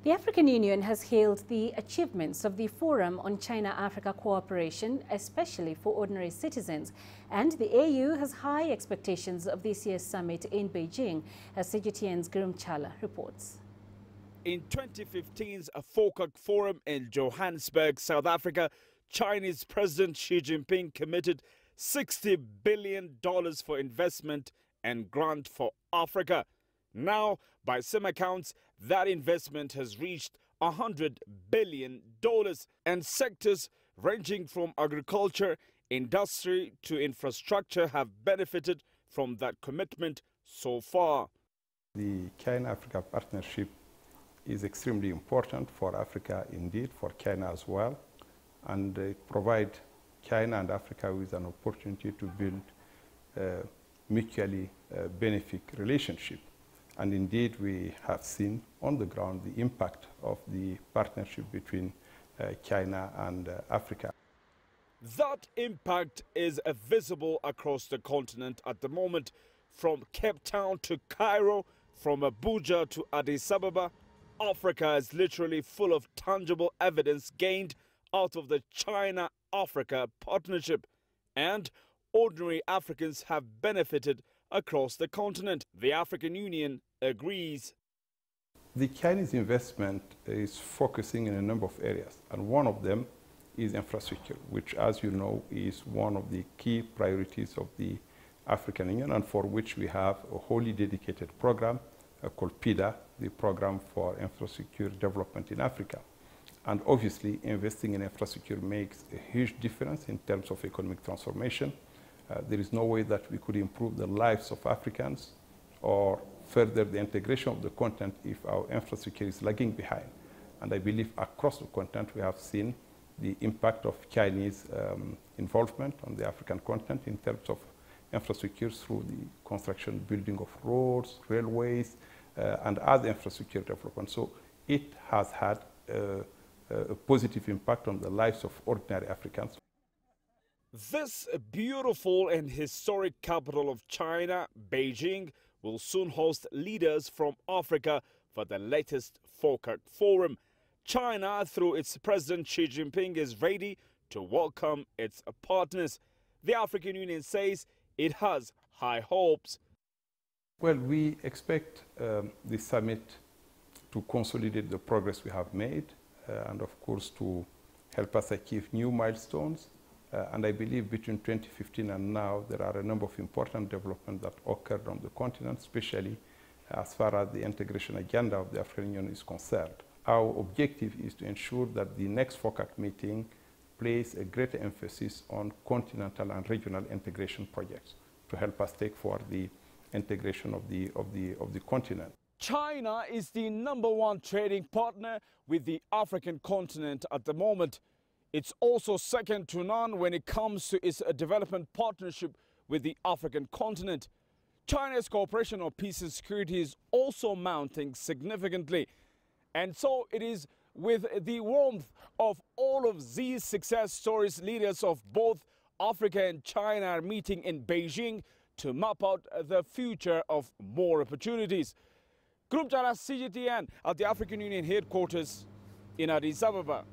The African Union has hailed the achievements of the Forum on China-Africa Cooperation, especially for ordinary citizens, and the AU has high expectations of this year's summit in Beijing, as CGTN's Girum Chala reports. In 2015's FOCAC Forum in Johannesburg, South Africa, Chinese President Xi Jinping committed $60 billion for investment and grant for Africa. Now, by some accounts, that investment has reached $100 billion, and sectors ranging from agriculture, industry to infrastructure have benefited from that commitment so far. The China-Africa partnership is extremely important for Africa, indeed, for China as well, and it provides China and Africa with an opportunity to build a mutually beneficial relationship. And indeed, we have seen on the ground the impact of the partnership between China and Africa. That impact is visible across the continent at the moment, from Cape Town to Cairo, from Abuja to Addis Ababa. Africa is literally full of tangible evidence gained out of the China-Africa partnership, and ordinary Africans have benefited across the continent. The African Union agrees. The Chinese investment is focusing in a number of areas, and one of them is infrastructure, which, as you know, is one of the key priorities of the African Union, and for which we have a wholly dedicated program called PIDA, the Program for Infrastructure Development in Africa. And obviously, investing in infrastructure makes a huge difference in terms of economic transformation. There is no way that we could improve the lives of Africans or further the integration of the continent if our infrastructure is lagging behind. And I believe across the continent we have seen the impact of Chinese involvement on the African continent in terms of infrastructure through the construction, building of roads, railways, and other infrastructure development. So it has had a positive impact on the lives of ordinary Africans. This beautiful and historic capital of China, Beijing, will soon host leaders from Africa for the latest FOCAC Forum. China, through its President Xi Jinping, is ready to welcome its partners. The African Union says it has high hopes. Well, we expect the summit to consolidate the progress we have made and, of course, to help us achieve new milestones. And I believe between 2015 and now, there are a number of important developments that occurred on the continent, especially as far as the integration agenda of the African Union is concerned. Our objective is to ensure that the next FOCAC meeting place a greater emphasis on continental and regional integration projects to help us take forward the integration of the continent. China is the #1 trading partner with the African continent at the moment. It's also second to none when it comes to its development partnership with the African continent. China's cooperation on peace and security is also mounting significantly. And so it is with the warmth of all of these success stories, leaders of both Africa and China are meeting in Beijing to map out the future of more opportunities. Girum, Chala, CGTN at the African Union headquarters in Addis Ababa.